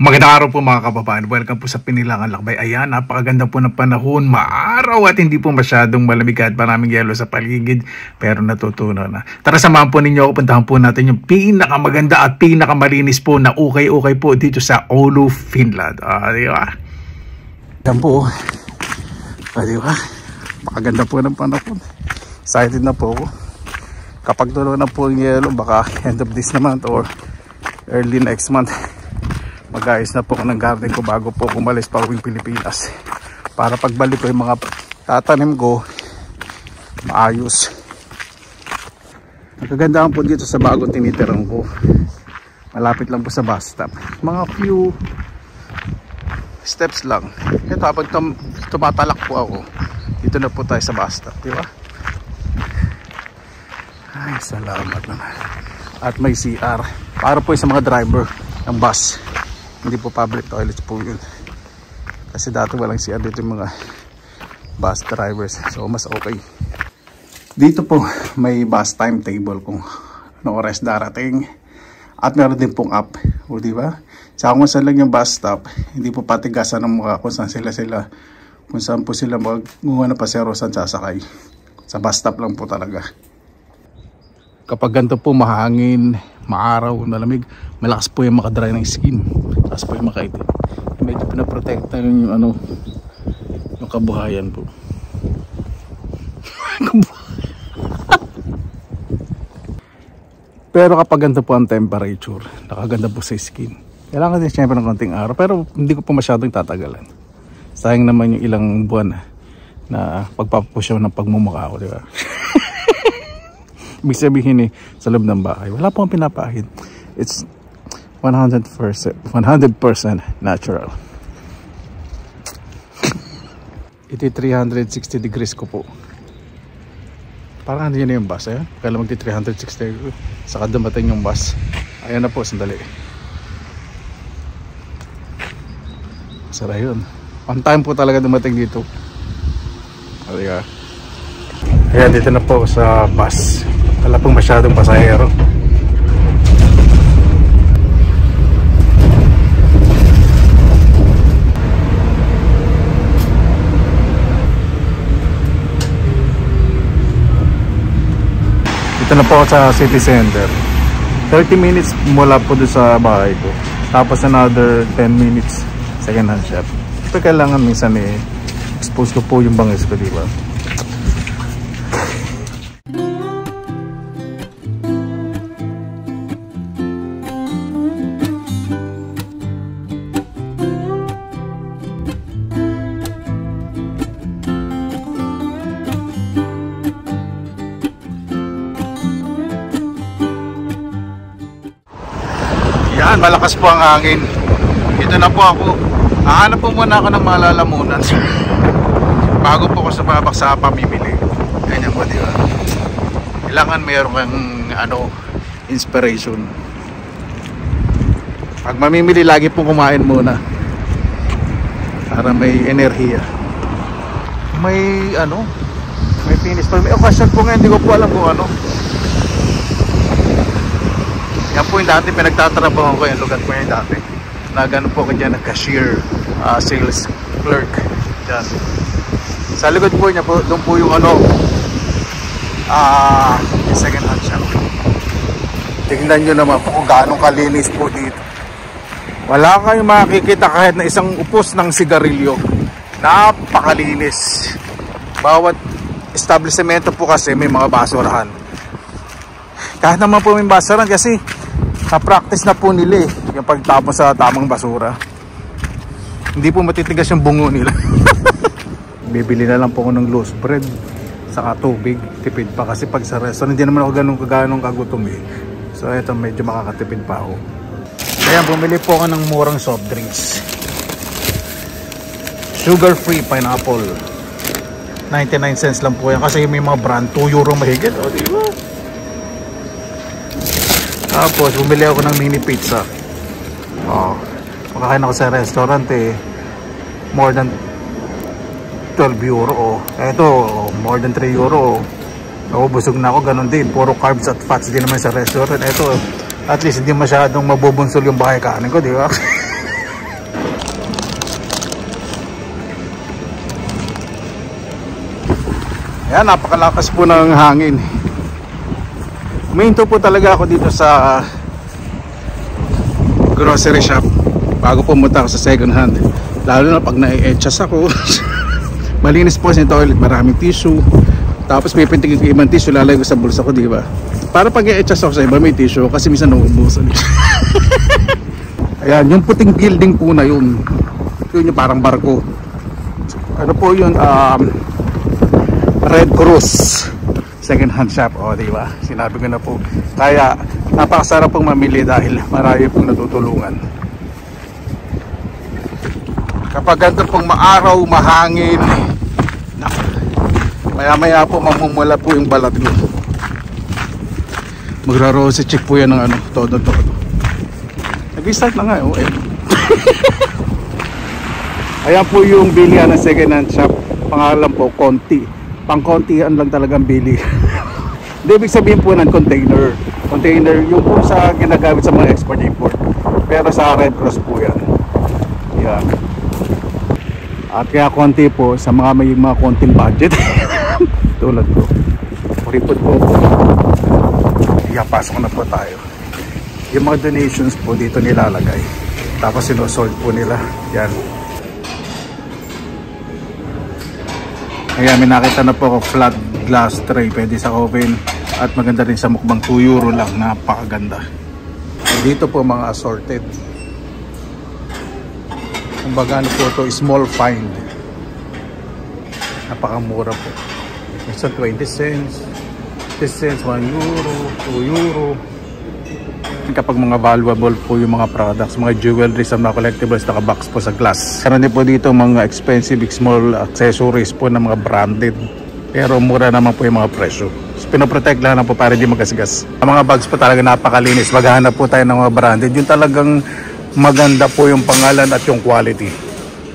Magandang araw po mga kababayan. Welcome po sa Pinilangan Lakbay. Ayan, napakaganda po ng panahon, maaraw at hindi po masyadong malamig at maraming yelo sa paligid, pero natutunaw na. Tara, samahan po ninyo ako, puntahan po natin yung pinakamaganda at pinakamalinis po na ukay-ukay po dito sa Oulu, Finland. Di ba? Ayan po. Di ba? Makaganda po ng panahon. Excited na po ako. Kapag tuloy na po yung yelo, baka end of this month or early next month, mag-ayos na po ng garden ko bago po umalis pa uwing Pilipinas, para pagbalik ko yung mga tatanim ko maayos. Ang kagandahan po dito sa bagong tinitirang ko, malapit lang po sa bus stop, mga few steps lang. Ito, habang tumatalak po ako, dito na po tayo sa bus stop, di ba? Ay, salamat naman. At may CR para po sa mga driver ng bus. Hindi po public toilets po yun, kasi dati walang CR dito yung mga bus drivers, so mas okay. Dito po may bus timetable kung ano oras darating, at meron din pong app, o diba, sa kung saan lang yung bus stop, hindi po patigasan ng mukha kung saan kung saan po sila maggunga na pasero, saan sasakay. Sa bus stop lang po talaga. Kapag ganito po mahangin, maaraw, malamig, malakas po yung makadry ng skin, tapos po yung makaitim. Medyo pinaprotekta yung yung kabuhayan po. Pero kapag ganito po ang temperature, nakaganda po sa skin. Kailangan din siyempre ng konting araw, pero hindi ko po masyadong tatagalan. Sayang naman yung ilang buwan na pagpapusyaw ng pagmumukha ko, di ba? Ibig sabihin sa loob ng bahay, wala pong pinapahid. It's 100% natural. Ito 360 degrees ko po. Parang hindi na yung bus. Ayan, kaya magti 360 saka dumating yung bus. Ayan na po, sandali. Sara yun. On time po talaga dumating dito. Ayan, dito na po sa bus. Wala pong masyadong pasahero. Dito na po sa city center. 30 minutes mula po doon sa bahay ko. Tapos another 10 minutes second hand shop. Pero kailangan minsan expose ko po yung bangis ko, diba? Yan, malakas po ang hangin. Dito na po ako. Hahanap po muna ako ng malalamunan bago po ako sa babak sa pamimili. Ganyan po, di ba? Kailangan mayroon kang inspiration. Pag mamimili, lagi po kumain muna para may enerhiya. May finish pa. May occasion po nga, hindi ko po alam kung ano. Yan po yung dati pinagtatrabaho ko, yung lugar po yung dati. Nagano po ko dyan ng cashier, sales clerk dyan. Sa likod po niya po, doon po yung yung second hand shop. Tingnan nyo naman po kung gaano kalinis po dito. Wala kayong makikita kahit na isang upos ng sigarilyo. Napakalinis. Bawat establishmento po kasi may mga basurahan. Kahit naman po may basurahan, kasi na-practice na po nila yung pagtapon sa tamang basura. Hindi po matitigas yung bungo nila. Bibili na lang po ako ng loose bread saka tubig. Tipid pa kasi pag sa restaurant hindi naman ako ganong kagutom So eto, medyo makakatipid pa ako. Kaya bumili po ako ng murang soft drinks. Sugar free pineapple, 99 cents lang po yan, kasi may mga brand 2 euro mahigit, o diba? Tapos bumili ako ng mini pizza. Makakain ako sa restaurant more than 12 euro. Eto, more than 3 euro. Busog na ako, ganun din. Puro carbs at fats din naman sa restaurant. Eto, at least hindi masyadong mabubunsol yung bahay kanin ko, di ba? Ayan, napakalakas po ng hangin. Umihinto po talaga ako dito sa grocery shop bago pumunta ako sa second hand. Lalo na pag na-etchas ako. Malinis po kasi yung toilet, maraming tissue. Tapos pipintigin ko ibang tissue, lalagay ko sa bulsa ko, di ba? Para pag i-etchas ako sa iba, may tissue kasi minsan nauubusan. Ayan, yung puting building po na yun. Yun yung parang barko. Ano po yun? Red Cross second hand shop. O, di ba? Sinabi ko na po. Kaya napakasarap pong mamili dahil marami pong natutulungan. Kapag ganito pong maaraw, mahangin, maya-maya po mamumula po yung balat ko. Magra-rosy check po yan ng ano, todo. Nag-start na nga eh. Ayan po yung bilihan ng second hand shop. Pangalan po, konti. Pang-kontihan lang talagang bili. Hindi, ibig sabihin po ng container. Container, yung po sa ginagamit sa mga export-import. Pero sa Red Cross po yan. Yan. At kaya konti po sa mga may mga konting budget. Tulad ko. Kuripot po. Yan, pasok na po tayo. Yung mga donations po dito nilalagay. Tapos sinosort po nila. Yan. Ayan, may nakita na po ako flat glass tray. Pwede sa oven. At maganda rin sa mukbang, 2 euro lang. Napakaganda. Dito po mga assorted. Kumbaga ano po ito, small find. Napakamura po. Minsan 20 cents, 10 cents, 1 euro, 2 euro. Kapag mga valuable po yung mga products, mga jewelry sa mga collectibles, naka-box po sa glass. Meron din po dito mga expensive small accessories po na mga branded. Pero mura naman po yung mga presyo. Pinoprotect lang po para di magkasigas. Ang mga bags po talaga napakalinis. Maghahanap po tayo ng mga branded. Yung talagang maganda po yung pangalan at yung quality.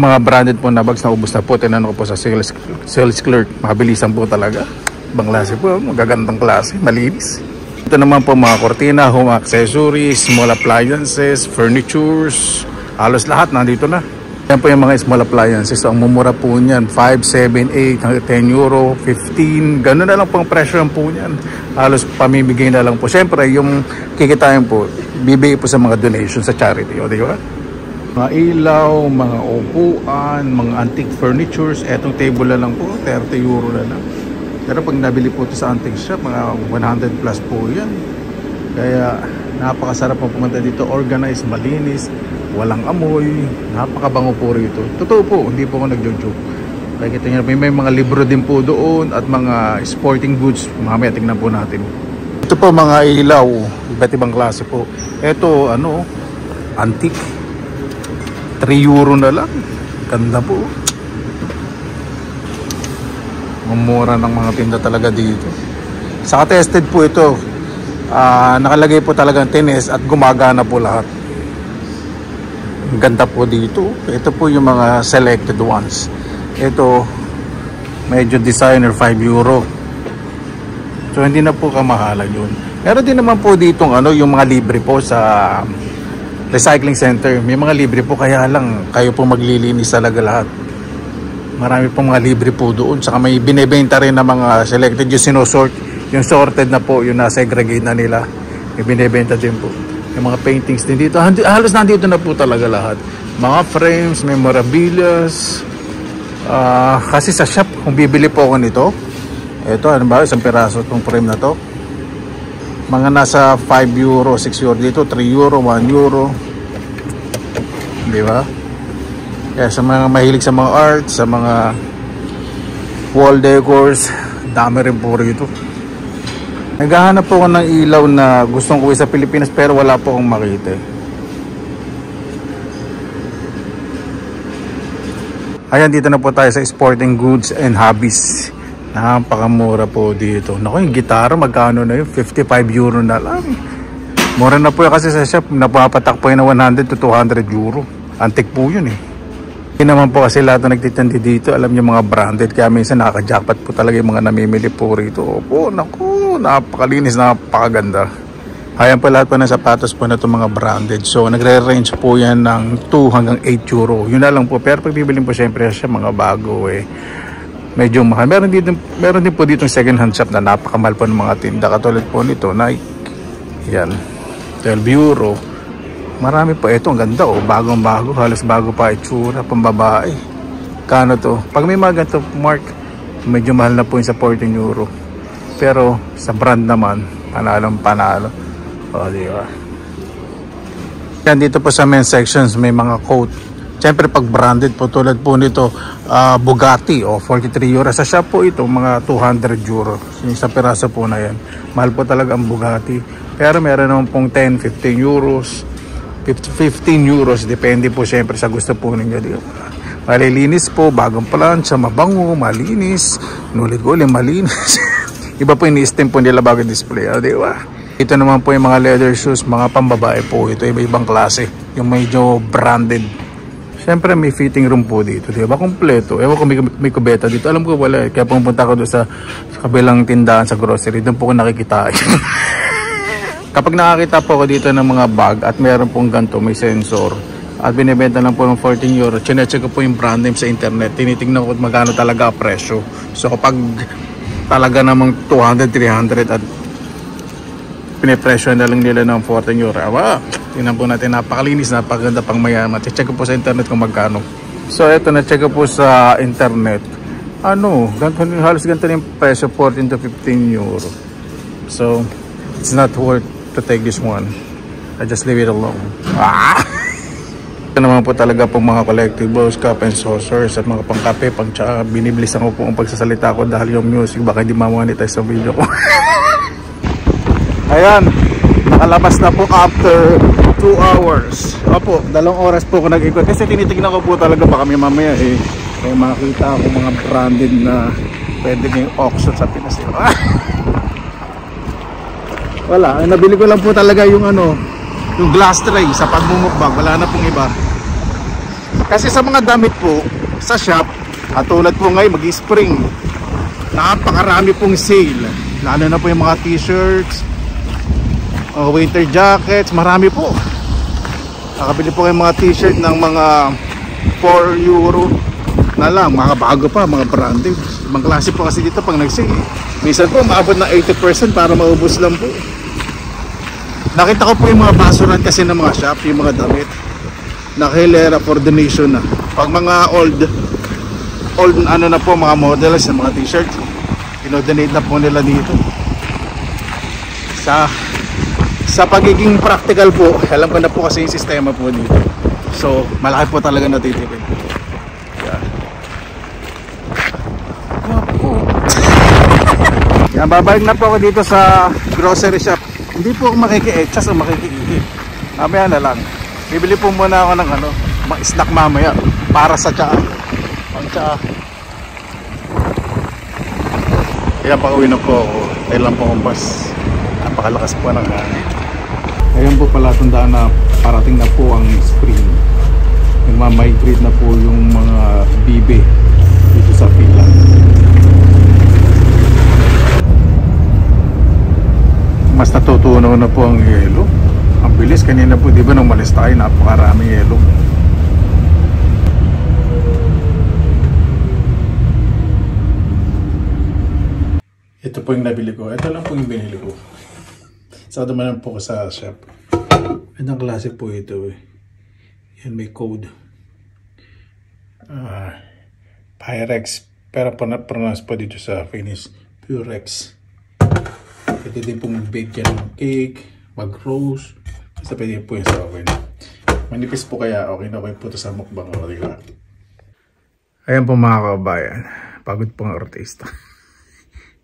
Mga branded po na bags na ubos na po. Tinanong ko po sa sales clerk. Mabilisan po talaga. Ibang klase po. Magagandang klase. Malinis. Ito naman po mga kortina, home accessories, small appliances, furnitures. Halos lahat nandito na. Yan po yung mga small appliances. So, ang mumura po niyan, 5, 7, 8, 10 euro, 15. Ganun na lang po ang presyo po niyan. Halos pamimigay na lang po. Siyempre, yung kikitain po, bibigay po sa mga donations sa charity. O, di ba? Mga ilaw, mga upuan, mga antique furnitures. Etong table na lang po, 30 euro na lang. Pero pag nabili po ito sa antique shop, mga 100 plus po yan. Kaya napakasarap po pumunta dito. Organized, malinis, walang amoy, napakabango po rito. Totoo po, hindi po ako nagjo-joke. Kaya kita nyo, may mga libro din po doon at mga sporting goods. Mamaya tingnan po natin. Ito po mga ilaw, iba't ibang klase po. Ito, ano, antique. 3 euro na lang. Ganda po. Mumura ng mga tinda talaga dito. Saka tested po ito. Nakalagay po talagang tinis at gumagana po lahat. Ganda po dito. Ito po yung mga selected ones. Ito medyo designer, 5 euro. So hindi na po kamahalan yun. Meron din naman po dito yung mga libre po sa recycling center. May mga libre po, kaya lang kayo po maglilinis talaga lahat. Marami pong mga libre po doon. Saka may binebenta rin na mga selected, yung sinosort, yung sorted na po, yung nasa-segregate na nila. May binebenta din po. Yung mga paintings din dito. Halos nandito na po talaga lahat. Mga frames, memorabilias. Kasi sa shop, kung bibili po ako nito, ito, ano ba, isang piraso itong frame na to. Mga nasa 5 euro, 6 euro dito, 3 euro, 1 euro. Di ba? Kaya sa mga mahilig sa mga art, sa mga wall decors, dami rin po rito. Naghahanap po ako ng ilaw na gustong kuwi sa Pilipinas pero wala po akong makita. Ayan, dito na po tayo sa sporting goods and hobbies. Napakamura po dito. Naku, yung gitara magkano na yun? 55 euro na lang. Mura na po yun kasi sa shop. Napapatak po yun na 100 to 200 euro. Antik po yun eh. Hindi naman po kasi lahat na nagtitindi dito, alam niyo mga branded. Kaya minsan nakaka-jackpot po talaga yung mga namimili po rito. Opo, naku, napakalinis, napakaganda. Ayan po lahat po ng sapatos po na itong mga branded. So nagre-range po yan ng 2 hanggang 8 euro. Yun na lang po. Pero pag bibilin po siyempre siya mga bago eh. medyo mahal. Meron din po dito second hand shop na napakamahal po ng mga tinda. Katulad po nito, Nike. Yan. 12 euro. Marami po. Ito, ang ganda oh. Bagong bago. Halos bago pa itsura. Pambabae. Kano to? Pag may mga ganito, Mark, medyo mahal na po yung sa 14 euro. Pero sa brand naman, panalong panalo. O, diba? Yan, dito po sa men's sections, may mga coat. Siyempre, pag branded po, tulad po nito, Bugatti, 43 euro. Sa shop po ito, mga 200 euro. Yung sa piraso po na yan. Mahal po talaga ang Bugatti. Pero meron naman pong 10, 15 euros, 15 euros. Depende po siyempre sa gusto po ninyo. Malilinis po, bagong plancha, mabango, malinis. Nulit-ulit, malinis. Iba po yung i-stem po nila bago display. Di ba? Ito naman po yung mga leather shoes, mga pambabae po. Ito iba-ibang klase. Yung medyo branded. Siyempre may fitting room po dito. Diba? Kompleto. Ewan ko may kubeta dito. Alam ko wala. Kaya pumunta ko doon sa kabilang tindahan sa grocery. Doon po ko nakikita. Kapag nakakita po ako dito ng mga bag at meron pong ganito, may sensor. At binibenta lang po ng 14 euro. Chinecheck ko po yung brand name sa internet. Tinitingnan ko magkano talaga presyo. So kapag talaga namang 200, 300 at pinipresyo na lang nila ng 14 euro. Tingnan po natin, napakalinis, napakaganda, pang mayaman. Check ko po sa internet kung magkano. So eto, na-check ko po sa internet. Halos ganito yung presyo, 14 to 15 euro. So it's not worth to take this one. I just leave it alone. Ito naman po talaga po mga collectibles, cup and saucers at mga pangkape, pang-tsaka. Binibilisan ko po ang pagsasalita ko dahil yung music baka di ma-monetize sa video ko. Ayan, nakalabas na po after 2 hours. Opo, 2 oras po ako nag-ikot. Kasi tinitignan ko po talaga baka may mamaya may makita ako mga branded na pwede yung auction sa Pinas. Wala, nabili ko lang po talaga yung yung glass tray sa pagmumukbang. Wala na pong iba. Kasi sa mga damit po sa shop, at tulad po ngayon mag-spring, napakarami pong sale. Lalo na po yung mga t-shirts, winter jackets, marami po. Nakabili po kayo mga t-shirt ng mga 4 euro na lang, mga bago pa, mga branded. Ibang klase po kasi dito pag nag-sale. Minsan po maabot na 80% para maubos lang po. Nakita ko po yung mga basuran kasi ng mga shop, yung mga damit nakahilera for donation na. Pag mga old na po, mga models ng mga t-shirt, dinodonate na po nila dito. Sa pagiging practical po, alam ko na po kasi yung sistema po dito. So, malaki po talaga natitipid. Yeah. Yan, babalik na po ako dito sa grocery shop. Hindi po ako makiki-etchas o makiki-eat. Mamaya na lang. Bibili po muna ako ng mga snack mamaya para sa tsaa. Pang tsaa. Kaya pa-uwi na po ako. Dahil lang po akong bus. Napakalakas po ng hangin. Ayan po pala, tandaan na parating na po ang spring. Nagmamigrate na po yung mga bibe dito sa Finland. Mas natutunaw na po ang yelo. Ang bilis, kanina po, di ba nung malis tayo, napakaraming yelo. Ito po yung nabili ko. Ito lang po yung binili ko. Sa naman po ko sa shop. Anong klase po ito Yan, may code. Pyrex. Pero pronounce po dito sa Finnish, Purex. Pwede din pong mag-bake yan ng cake, mag-roast. Basta pwede po yung sa oven. Manipis po kaya okay na po ito sa mukbang. Diba? Ayan po mga kabayan. Pagod po ang artista.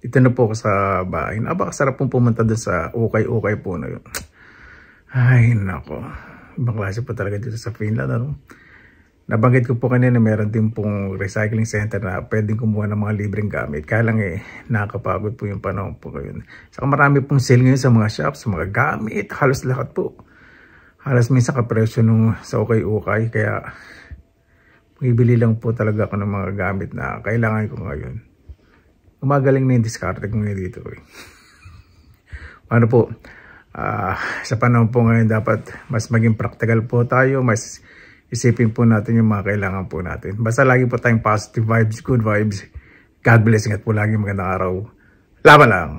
Dito na po ako sa bahay. Napakasarap pong pumunta doon sa ukay-ukay po na yun. Ay, nako. Ibang klase po talaga dito sa Finland. Nabanggit ko po kanina, meron din pong recycling center na pwedeng kumuha ng mga libreng gamit. Kaya lang nakakapagod po yung panahon po ngayon. Saka marami pong sale ngayon sa mga shops, sa mga gamit. Halos lahat po. Halos minsan kapresyo nung sa ukay-ukay. Kaya bibili lang po talaga ako ng mga gamit na kailangan ko ngayon. Umagaling na yung discarte ko ngayon dito. Ano po, sa panahon po ngayon dapat mas maging practical po tayo, mas isipin po natin yung mga kailangan po natin. Basta lagi po tayong positive vibes, good vibes. God bless. Ingat po lagi. Magandang araw. Laban lang.